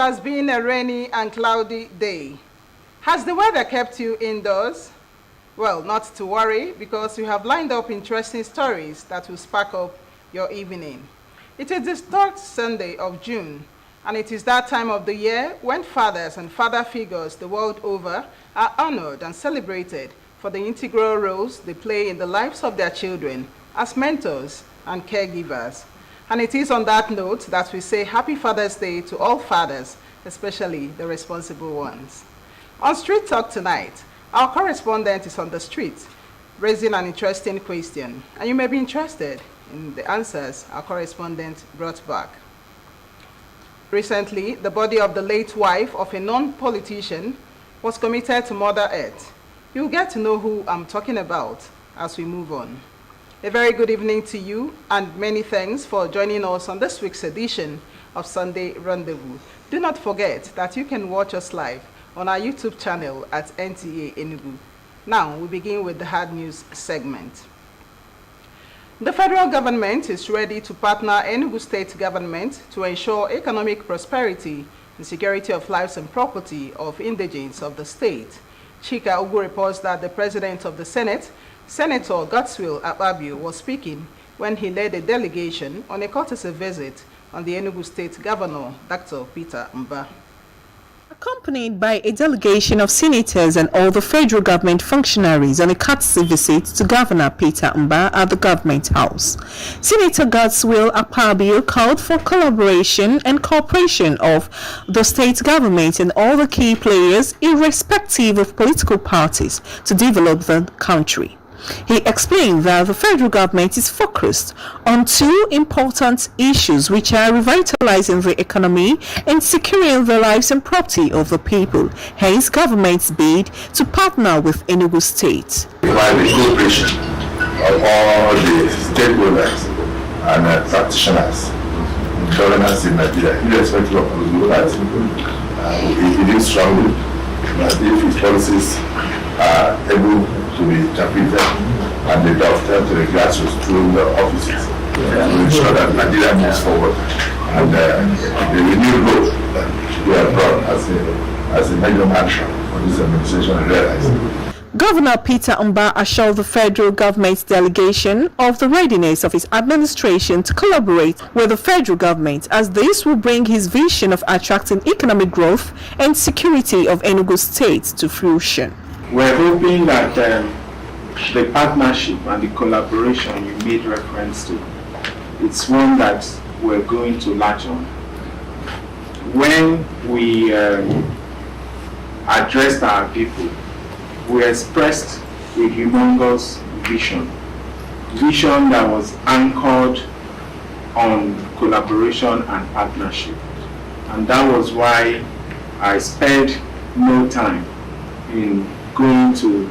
has been a rainy and cloudy day. Has the weather kept you indoors? Well, not to worry, because we have lined up interesting stories that will spark up your evening. It is the third Sunday of June, and it is that time of the year when fathers and father figures the world over are honored and celebrated for the integral roles they play in the lives of their children as mentors and caregivers. And it is on that note that we say Happy Father's Day to all fathers, especially the responsible ones. On Street Talk tonight, our correspondent is on the street, raising an interesting question, and you may be interested in the answers our correspondent brought back. Recently, the body of the late wife of a non-politician was committed to Mother Earth. You'll get to know who I'm talking about as we move on. A very good evening to you, and many thanks for joining us on this week's edition of Sunday Rendezvous. Do not forget that you can watch us live on our YouTube channel at NTA Enugu. Now, we begin with the hard news segment. The federal government is ready to partner Enugu state government to ensure economic prosperity and security of lives and property of indigents of the state. Chika Ugu reports that the president of the Senate, Senator Godswill Akpabio, was speaking when he led a delegation on a courtesy visit on the Enugu State Governor, Dr. Peter Mba. Accompanied by a delegation of senators and all the federal government functionaries on a courtesy visit to Governor Peter Mba at the Government House, Senator Godswill Akpabio called for collaboration and cooperation of the state government and all the key players, irrespective of political parties, to develop the country. He explained that the federal government is focused on two important issues, which are revitalizing the economy and securing the lives and property of the people. Hence, government's bid to partner with Enugu State. By the cooperation of all the stakeholders and practitioners, governance in Nigeria, irrespective of political party, we believe strongly that if its policies are able to be interpreted and they dovetail to the grassroots through the offices to ensure that Nigeria moves forward and the renewed growth that we have brought as a major action for this administration realized. Governor Peter Mba assured the federal government's delegation of the readiness of his administration to collaborate with the federal government, as this will bring his vision of attracting economic growth and security of Enugu State to fruition. We're hoping that the partnership and the collaboration you made reference to, it's one that we're going to latch on. When we addressed our people, we expressed a humongous vision that was anchored on collaboration and partnership. And that was why I spared no time in going to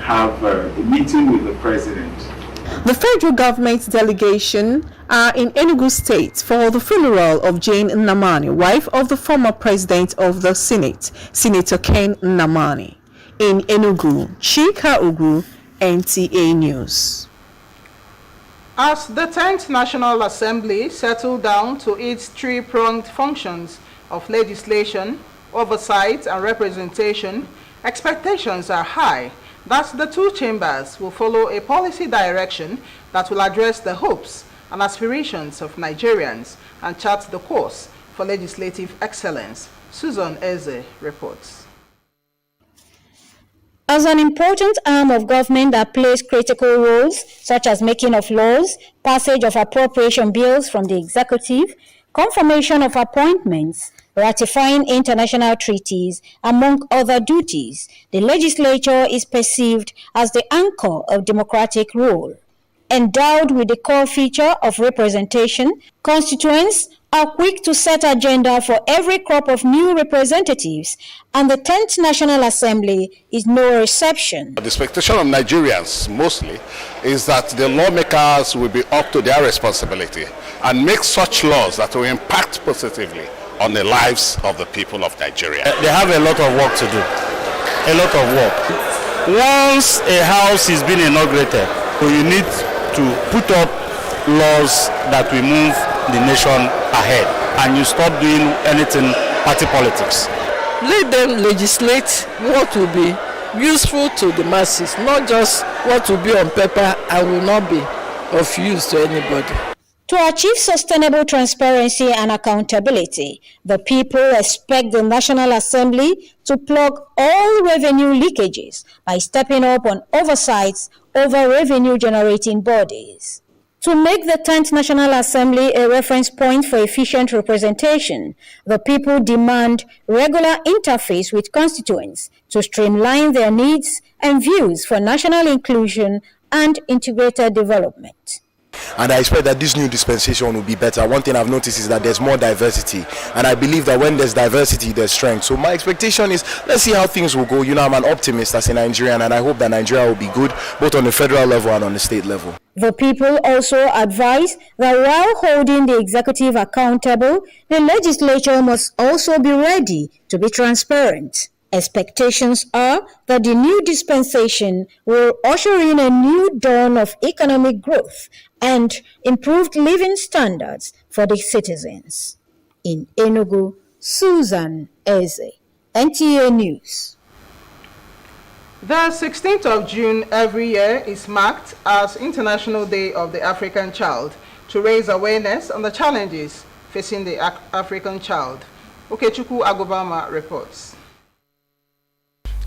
have a meeting with the president. The federal government's delegation are in Enugu State for the funeral of Jane Nnamani, wife of the former president of the Senate, Senator Ken Nnamani. In Enugu, Chika Ugu, NTA News. As the 10th National Assembly settled down to its three-pronged functions of legislation, oversight, and representation, expectations are high that the two chambers will follow a policy direction that will address the hopes and aspirations of Nigerians and chart the course for legislative excellence. Susan Eze reports. As an important arm of government that plays critical roles, such as making of laws, passage of appropriation bills from the executive, confirmation of appointments, ratifying international treaties, among other duties, the legislature is perceived as the anchor of democratic rule. Endowed with the core feature of representation, constituents are quick to set agenda for every crop of new representatives, and the 10th National Assembly is no exception. The expectation of Nigerians mostly is that the lawmakers will be up to their responsibility and make such laws that will impact positively on the lives of the people of Nigeria. They have a lot of work to do, a lot of work. Once a house is being inaugurated, you need to put up laws that will move the nation ahead, and you stop doing anything party politics. Let them legislate what will be useful to the masses, not just what will be on paper and will not be of use to anybody. To achieve sustainable transparency and accountability, the people expect the National Assembly to plug all revenue leakages by stepping up on oversights over revenue-generating bodies. To make the 10th National Assembly a reference point for efficient representation, the people demand regular interface with constituents to streamline their needs and views for national inclusion and integrated development. And I expect that this new dispensation will be better. One thing I've noticed is that there's more diversity, and I believe that when there's diversity, there's strength. So my expectation is, let's see how things will go. You know, I'm an optimist as a Nigerian, and I hope that Nigeria will be good, both on the federal level and on the state level. The people also advise that while holding the executive accountable, the legislature must also be ready to be transparent. Expectations are that the new dispensation will usher in a new dawn of economic growth and improved living standards for the citizens. In Enugu, Susan Eze, NTA News. The 16th of June every year is marked as International Day of the African Child to raise awareness on the challenges facing the African child. Okechukwu Agobama reports.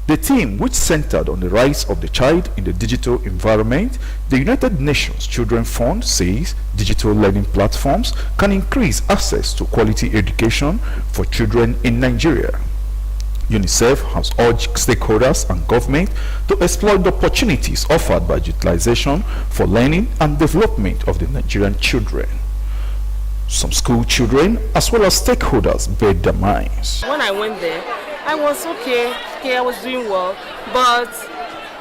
The theme, which centered on the rights of the child in the digital environment, the United Nations Children Fund says digital learning platforms can increase access to quality education for children in Nigeria. UNICEF has urged stakeholders and government to exploit the opportunities offered by digitalization for learning and development of the Nigerian children. Some school children as well as stakeholders bared their minds. When I went there, I was okay, I was doing well, but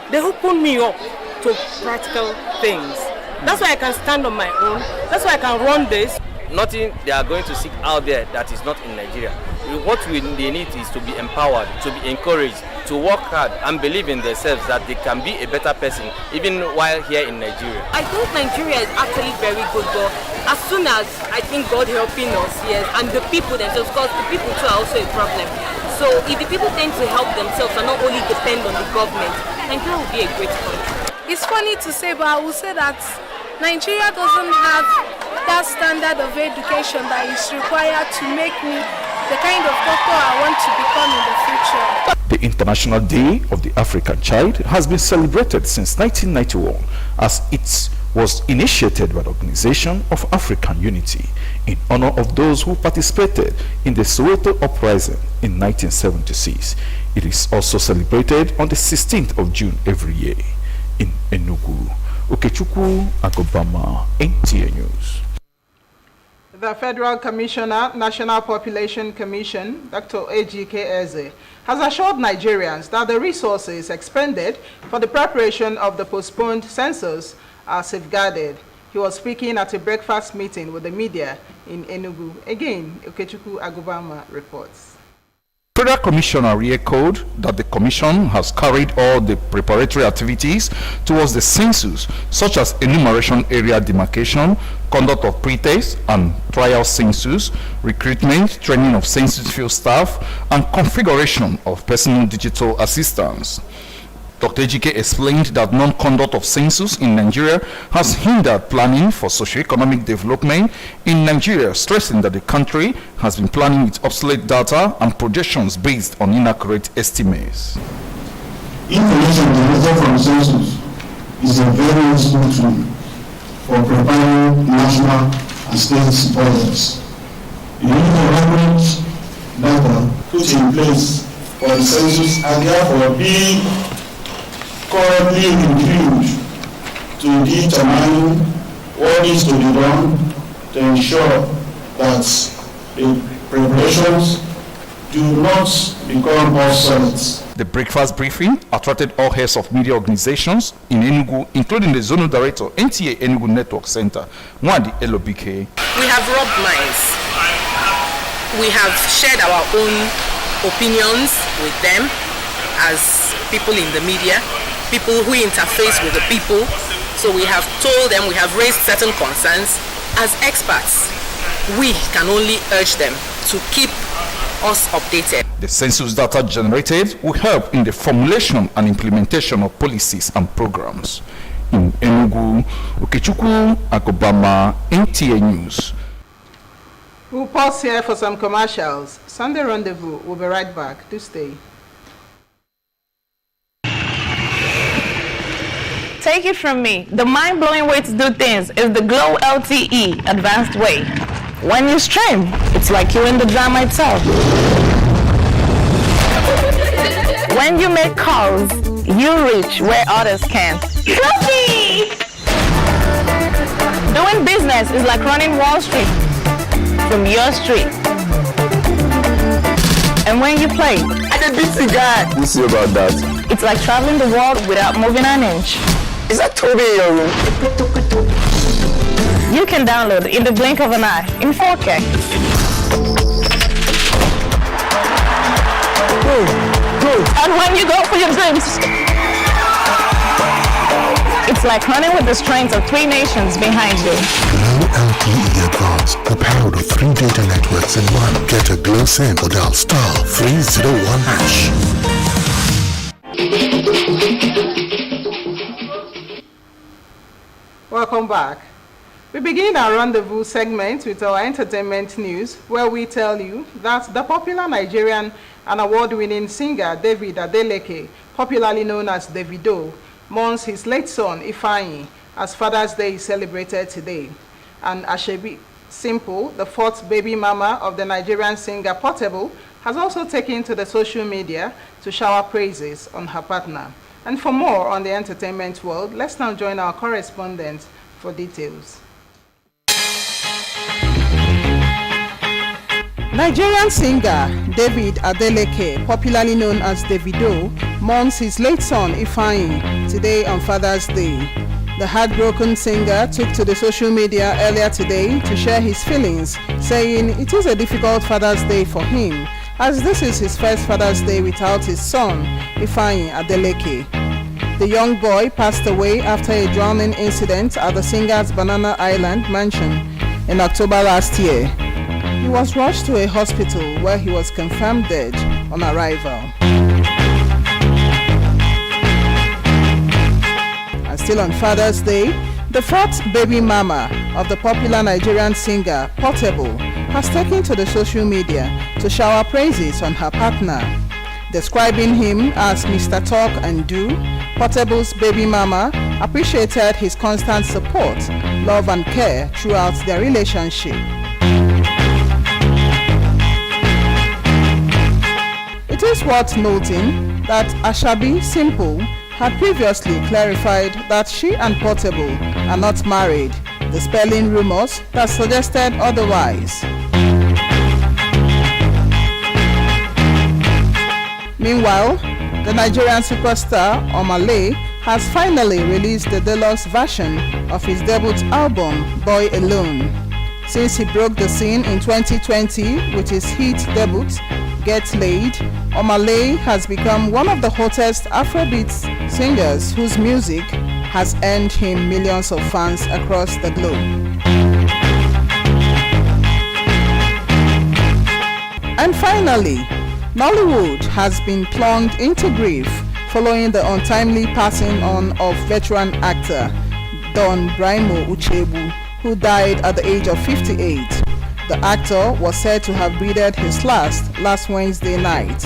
they opened me up to practical things. That's why I can stand on my own, that's why I can run this. Nothing they are going to seek out there that is not in Nigeria. What they need is to be empowered, to be encouraged, to work hard and believe in themselves that they can be a better person even while here in Nigeria. I think Nigeria is actually very good, but as soon as I think God helping us, yes, and the people themselves, because the people too are also a problem. So if the people tend to help themselves and not only depend on the government, Nigeria will be a great country. It's funny to say, but I will say that Nigeria doesn't have that standard of education that is required to make me the kind of doctor I want to become in the future. The International Day of the African Child has been celebrated since 1991 as it was initiated by the Organization of African Unity in honor of those who participated in the Soweto Uprising in 1976. It is also celebrated on the 16th of June every year in Enugu. Okechukwu Agobama, NTA News. The Federal Commissioner, National Population Commission, Dr. Ejike Eze, has assured Nigerians that the resources expended for the preparation of the postponed census are safeguarded. He was speaking at a breakfast meeting with the media in Enugu. Again, Okechukwu Agobama reports. Federal Commissioner re-echoed that the Commission has carried all the preparatory activities towards the census, such as enumeration area demarcation, conduct of pre-test and trial census, recruitment, training of census field staff, and configuration of personal digital assistance. Dr. Ejike explained that non-conduct of census in Nigeria has hindered planning for socio-economic development in Nigeria, stressing that the country has been planning with obsolete data and projections based on inaccurate estimates. Information generated from census is a very useful tool for preparing national and state budgets. The use of accurate data put in place for the census are therefore being currently reviewed to determine what needs to be done to ensure that the preparations do not become obsolete. The breakfast briefing attracted all heads of media organizations in Enugu, including the Zonal Director, NTA Enugu Network Center, Mwadi Elobike. We have rubbed minds. We have shared our own opinions with them as people in the media, people who interface with the people. So we have told them, we have raised certain concerns. As experts, we can only urge them to keep us updated. The census data generated will help in the formulation and implementation of policies and programs. In Enugu, Okechukwu Akobama, NTA News. We'll pause here for some commercials. Sunday Rendezvous will be right back. Do stay. Take it from me, the mind-blowing way to do things is the Glow LTE advanced way. When you stream, it's like you're in the drama itself. When you make calls, you reach where others can't. Trophy! Doing business is like running Wall Street from your street. And when you play, I did beat the guy. We'll see about that. It's like traveling the world without moving an inch. Is that Toby in your room? You can download in the blink of an eye in 4K. And when you go for your dreams, it's like running with the strength of 3 nations behind you. Glow LTE Advanced, the power of 3 data networks in one. Get a Glow SIM or dial *301#. Welcome back. We begin our rendezvous segment with our entertainment news, where we tell you that the popular Nigerian and award-winning singer David Adeleke, popularly known as Davido, mourns his late son Ifeanyi as Father's Day is celebrated today. And Ashebi Simple, the 4th baby mama of the Nigerian singer Portable, has also taken to the social media to shower praises on her partner. And for more on the entertainment world, let's now join our correspondent for details. Nigerian singer David Adeleke, popularly known as Davido, mourns his late son Ifeanyi today on Father's Day. The heartbroken singer took to the social media earlier today to share his feelings, saying it is a difficult Father's Day for him, as this is his first Father's Day without his son, Ifeanyi Adeleke. The young boy passed away after a drowning incident at the singer's Banana Island mansion in October last year. He was rushed to a hospital where he was confirmed dead on arrival. And still on Father's Day, the 4th baby mama of the popular Nigerian singer Portable has taken to the social media to shower praises on her partner. Describing him as Mr. Talk and Do, Portable's baby mama appreciated his constant support, love and care throughout their relationship. It is worth noting that Ashebi Simple had previously clarified that she and Portable are not married, dispelling rumors that suggested otherwise. Meanwhile, the Nigerian superstar Omale has finally released the deluxe version of his debut album, Boy Alone. Since he broke the scene in 2020 with his hit debut, Get Laid, Omale has become one of the hottest Afrobeat singers whose music has earned him millions of fans across the globe. And finally, Nollywood has been plunged into grief following the untimely passing on of veteran actor Don Braimo Uchebu, who died at the age of 58. The actor was said to have breathed his last Wednesday night,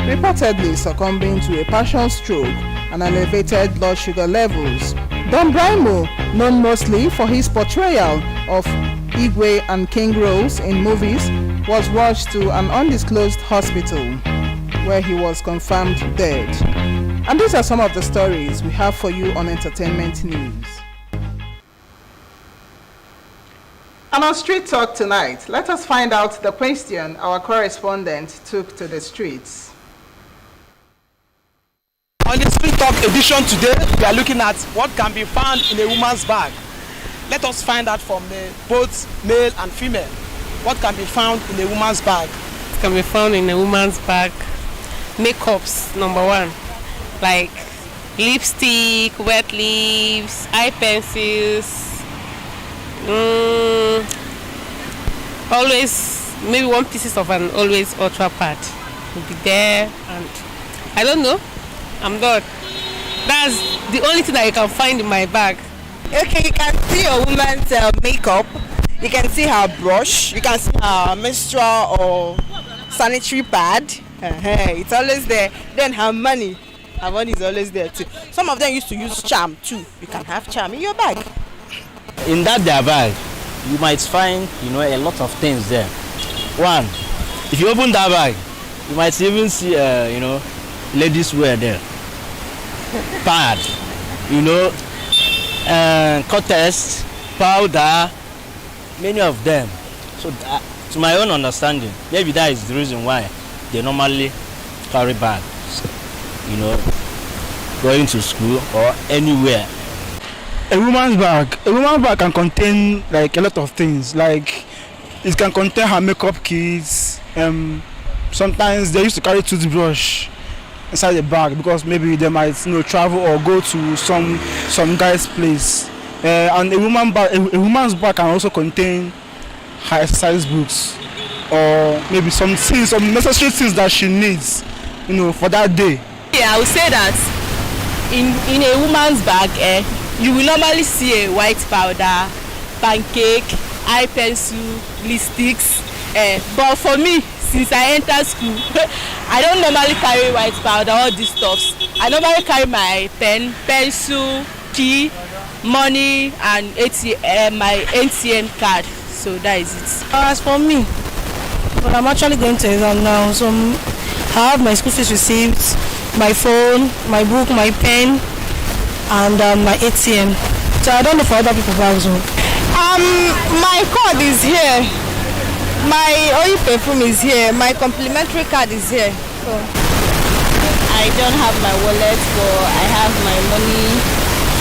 reportedly succumbing to a partial stroke and elevated blood sugar levels. Don Braimo, known mostly for his portrayal of Igwe and King roles in movies, was rushed to an undisclosed hospital where he was confirmed dead. And these are some of the stories we have for you on Entertainment News. And on Street Talk tonight, let us find out the question our correspondent took to the streets. On the Street Talk edition today, we are looking at what can be found in a woman's bag. Let us find out from both male and female what can be found in a woman's bag. It can be found in a woman's bag. Makeups, number 1. Like lipstick, wet lips, eye pencils. Always maybe one piece of an always ultra pad will be there, and I don't know. I'm done. That's the only thing that you can find in my bag. Okay, you can see a woman's makeup. You can see her brush. You can see her menstrual or sanitary pad. It's always there. Then her money. Her money is always there too. Some of them used to use charm too. You can have charm in your bag. In that their bag, you might find, a lot of things there. One, if you open that bag, you might even see, ladies wear there. Pad, cutters, powder, many of them. So to my own understanding, maybe that is the reason why they normally carry bags, going to school or anywhere. A woman's bag can contain like a lot of things. Like it can contain her makeup kits. Sometimes they used to carry toothbrush inside the bag because maybe they might travel or go to some guy's place. And a woman's bag can also contain her exercise books or maybe some necessary things that she needs, for that day. Yeah, I would say that in a woman's bag, you will normally see a white powder, pancake, eye pencil, lipsticks. But for me, since I entered school, I don't normally carry white powder, all these stuffs. I normally carry my pen, pencil, key, money, and my ATM card. So that is it. As for me, but I'm actually going to exam now, so I have my school fees receipts, my phone, my book, my pen, and my ATM. So I don't know for other people's bags. My card is here. My oil perfume is here. My complimentary card is here. So I don't have my wallet, but I have my money.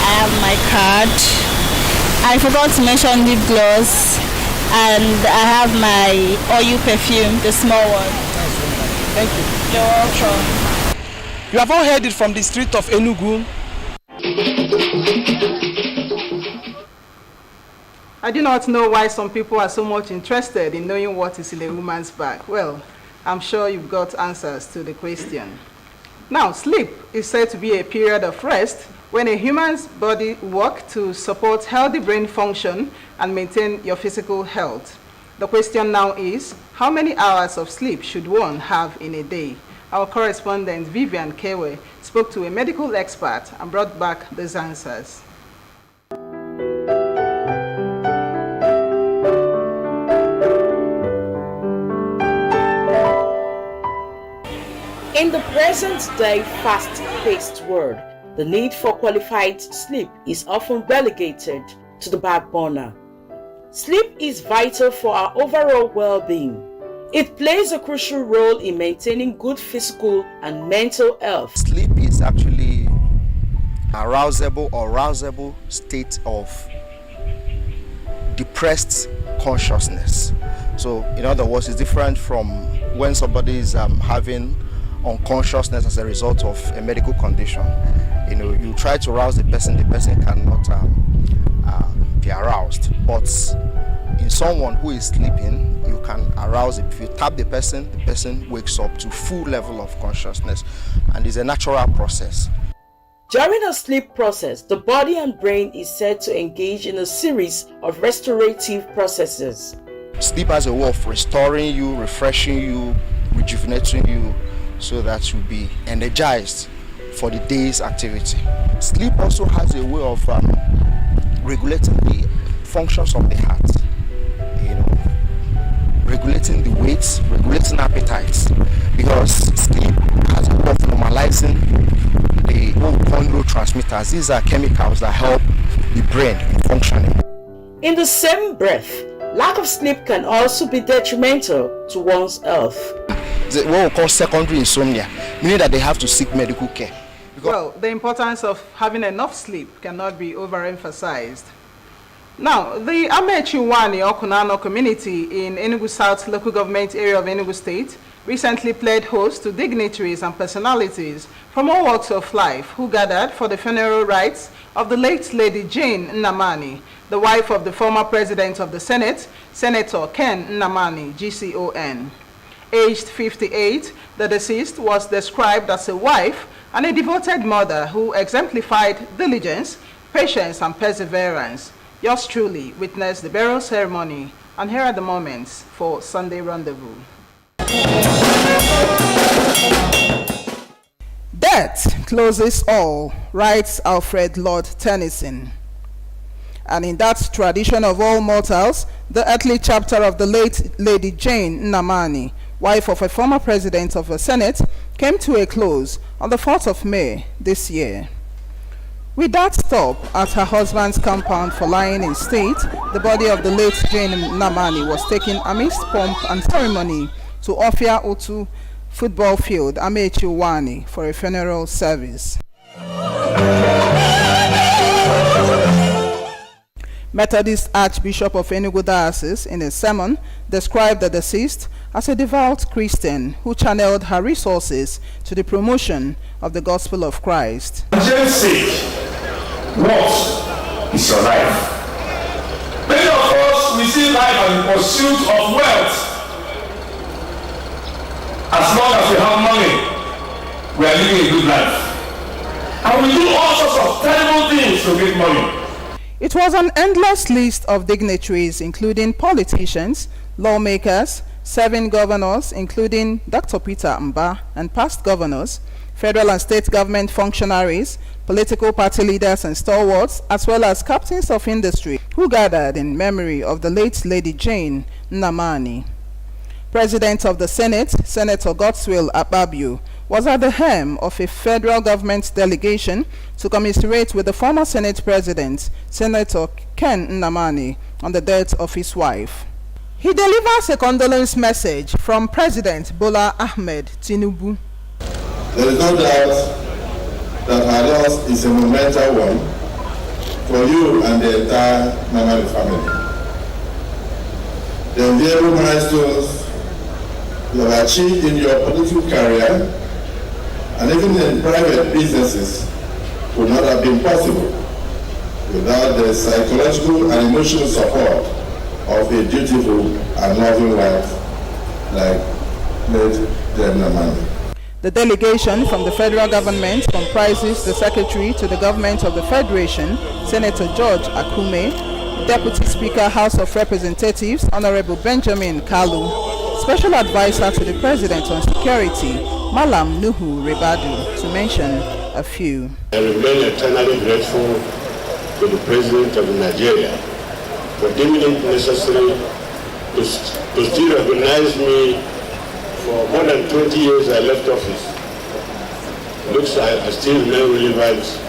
I have my card. I forgot to mention lip gloss, and I have my oil perfume, the small one. Thank you. You're welcome. You have all heard it from the street of Enugu. I do not know why some people are so much interested in knowing what is in a woman's bag. Well, I'm sure you've got answers to the question. Now, sleep is said to be a period of rest when a human's body works to support healthy brain function and maintain your physical health. The question now is, how many hours of sleep should one have in a day? Our correspondent Vivian Kewe spoke to a medical expert and brought back these answers. In the present-day fast-paced world, the need for qualified sleep is often relegated to the back burner. Sleep is vital for our overall well-being. It plays a crucial role in maintaining good physical and mental health. Sleep is actually a arousable state of depressed consciousness. So, in other words, it's different from when somebody is having unconsciousness as a result of a medical condition. You try to arouse the person cannot be aroused. But in someone who is sleeping, you can arouse it. If you tap the person wakes up to full level of consciousness, and it's a natural process. During a sleep process, the body and brain is said to engage in a series of restorative processes. Sleep has a way of restoring you, refreshing you, rejuvenating you, so that you'll be energized for the day's activity. Sleep also has a way of regulating the functions of the heart, regulating the weight, regulating appetites, because sleep has a way of normalizing the neurotransmitters. These are chemicals that help the brain in functioning. In the same breath, lack of sleep can also be detrimental to one's health. What we call secondary insomnia, meaning that they have to seek medical care. Well, the importance of having enough sleep cannot be overemphasized. Now, the Amechiwani Okunano community in Enugu South local government area of Enugu State recently played host to dignitaries and personalities from all walks of life who gathered for the funeral rites of the late Lady Jane Nnamani, the wife of the former President of the Senate, Senator Ken Nnamani, GCON. Aged 58, the deceased was described as a wife and a devoted mother who exemplified diligence, patience, and perseverance. Yours truly witnessed the burial ceremony, and here are the moments for Sunday Rendezvous. Death closes all, writes Alfred Lord Tennyson. And in that tradition of all mortals, the earthly chapter of the late Lady Jane Nnamani, wife of a former president of the Senate, came to a close on the 4th of May this year. With that stop at her husband's compound for lying in state, the body of the late Jane Nnamani was taken amidst pomp and ceremony to Ofia Otu football field, Amechi Wani, for a funeral service. Methodist Archbishop of Enugu Diocese, in a sermon, described the deceased as a devout Christian who channeled her resources to the promotion of the gospel of Christ. James said, what is your life? Many of us, we see life as the pursuit of wealth. As long as we have money, we are living a good life. And we do all sorts of terrible things to get money. It was an endless list of dignitaries, including politicians, lawmakers, serving governors, including Dr. Peter Mba, and past governors, federal and state government functionaries, political party leaders and stalwarts, as well as captains of industry, who gathered in memory of the late Lady Jane Nnamani. President of the Senate, Senator Godswill Akpabio, was at the helm of a federal government delegation to commiserate with the former Senate President, Senator Ken Nnamani, on the death of his wife. He delivers a condolence message from President Bola Ahmed Tinubu. There is no doubt that her loss is a monumental one for you and the entire Nnamani family. The enviable milestones you have achieved in your political career and even in private businesses would not have been possible without the psychological and emotional support of a dutiful and loving wife like late Jane Nnamani. The delegation from the federal government comprises the Secretary to the Government of the Federation, Senator George Akume, Deputy Speaker, House of Representatives, Honorable Benjamin Kalu, Special Advisor to the President on Security, Malam Nuhu Rebadu, to mention a few. I remain eternally grateful to the President of Nigeria for deeming it necessary to still recognize me. For more than 20 years I left office. Looks like I still remain relevant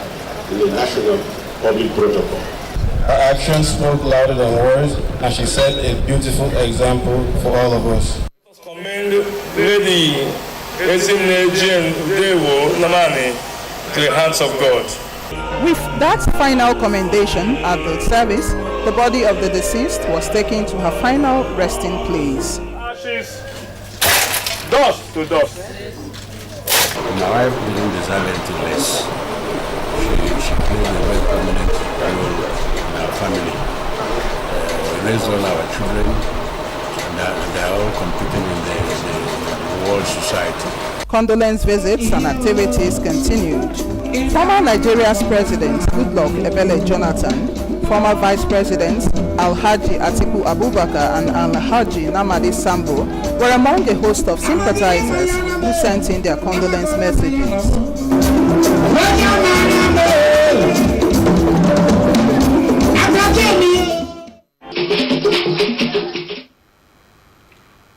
in the national public protocol. Her actions spoke louder than words, and she set a beautiful example for all of us. Commend Lady Jane Nnamani to the hands of God. With that final commendation at the service, the body of the deceased was taken to her final resting place. Ashes, dust to dust. My wife didn't deserve anything less. She played a very prominent role in our family. We raised all our children, and they are all competing in the world society. Condolence visits and activities continued. Former Nigeria's President Goodluck Ebele Jonathan, former Vice Presidents Alhaji Atiku Abubakar and Alhaji Namadi Sambo were among a host of sympathizers who sent in their condolence messages.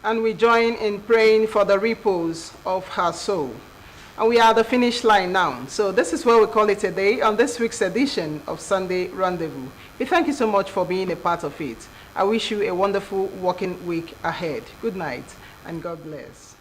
And we join in praying for the repose of her soul. And we are at the finish line now. So this is where we call it a day on this week's edition of Sunday Rendezvous. We thank you so much for being a part of it. I wish you a wonderful working week ahead. Good night and God bless.